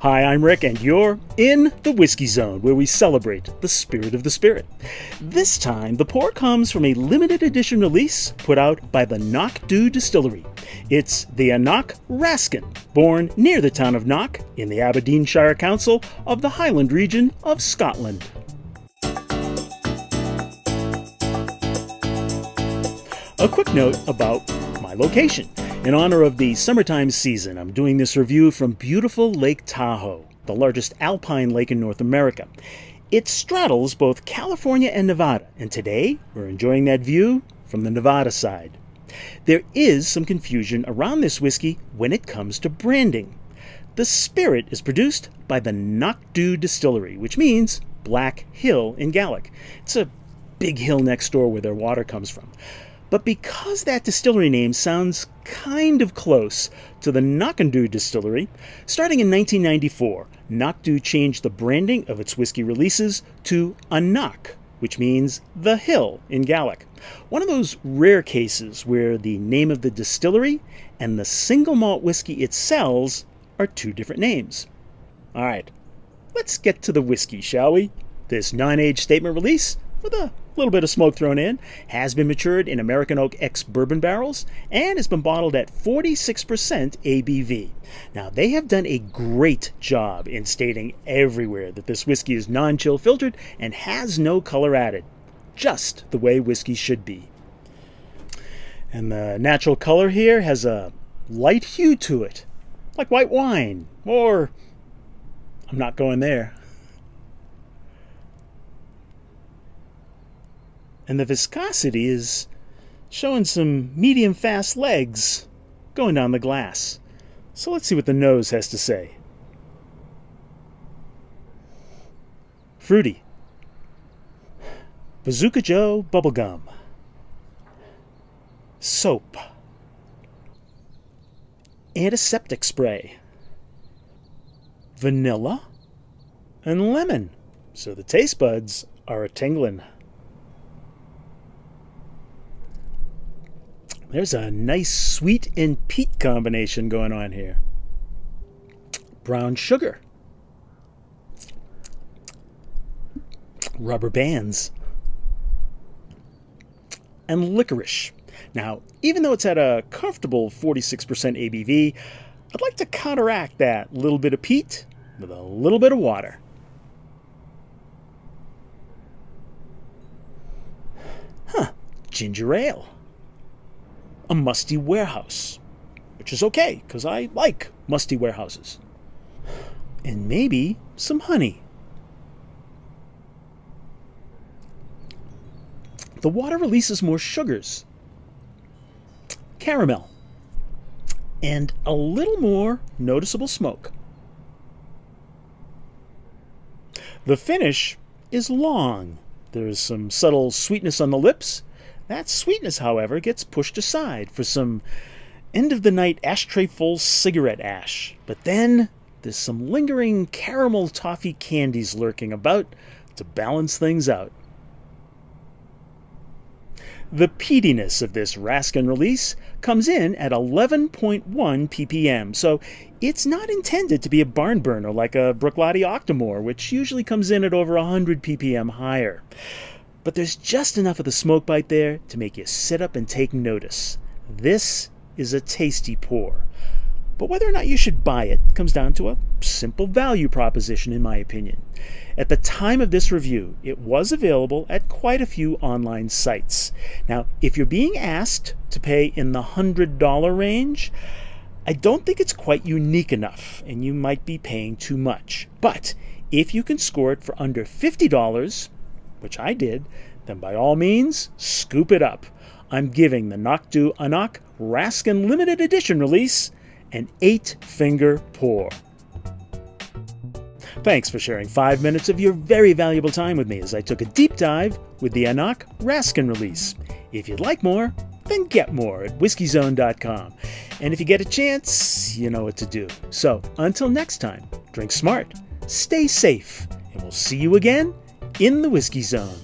Hi, I'm Rick, and you're in the Whiskey Zone, where we celebrate the spirit of the spirit. This time, the pour comes from a limited edition release put out by the Knockdhu Distillery. It's the anCnoc Rascan, born near the town of Knock in the Aberdeenshire Council of the Highland region of Scotland. A quick note about my location. In honor of the summertime season, I'm doing this review from beautiful Lake Tahoe, the largest alpine lake in North America. It straddles both California and Nevada, and today we're enjoying that view from the Nevada side. There is some confusion around this whiskey when it comes to branding. The spirit is produced by the Knockdhu Distillery, which means Black Hill in Gaelic. It's a big hill next door where their water comes from. But because that distillery name sounds kind of close to the Knockdhu Distillery, starting in 1994, Knockdhu changed the branding of its whiskey releases to anCnoc, which means the hill in Gaelic. One of those rare cases where the name of the distillery and the single malt whiskey it sells are two different names. All right, let's get to the whiskey, shall we? This non-age statement release, with a little bit of smoke thrown in, has been matured in American Oak X bourbon barrels and has been bottled at 46% ABV. Now, they have done a great job in stating everywhere that this whiskey is non-chill filtered and has no color added, just the way whiskey should be. And the natural color here has a light hue to it, like white wine, or I'm not going there. And the viscosity is showing some medium fast legs going down the glass. So let's see what the nose has to say. Fruity. Bazooka Joe bubblegum. Soap. Antiseptic spray. Vanilla. And lemon. So the taste buds are a-tingling. There's a nice sweet and peat combination going on here. Brown sugar. Rubber bands. And licorice. Now, even though it's at a comfortable 46% ABV, I'd like to counteract that little bit of peat with a little bit of water. Ginger ale. A musty warehouse, which is okay, because I like musty warehouses. And maybe some honey. The water releases more sugars, caramel, and a little more noticeable smoke. The finish is long. There's some subtle sweetness on the lips. That sweetness, however, gets pushed aside for some end-of-the-night ashtray-full cigarette ash. But then there's some lingering caramel toffee candies lurking about to balance things out. The peatiness of this Rascan release comes in at 11.1 ppm, so it's not intended to be a barn burner like a Bruichladdich Octomore, which usually comes in at over 100 ppm higher. But there's just enough of the smoke bite there to make you sit up and take notice. This is a tasty pour. But whether or not you should buy it comes down to a simple value proposition, in my opinion. At the time of this review, it was available at quite a few online sites. Now, if you're being asked to pay in the $100 range, I don't think it's quite unique enough, and you might be paying too much. But if you can score it for under $50, which I did, then by all means, scoop it up. I'm giving the Knockdhu anCnoc Rascan limited edition release an 8-finger pour. Thanks for sharing 5 minutes of your very valuable time with me as I took a deep dive with the anCnoc Rascan release. If you'd like more, then get more at whiskyzone.com. And if you get a chance, you know what to do. So until next time, drink smart, stay safe, and we'll see you again in the Whiskey Zone.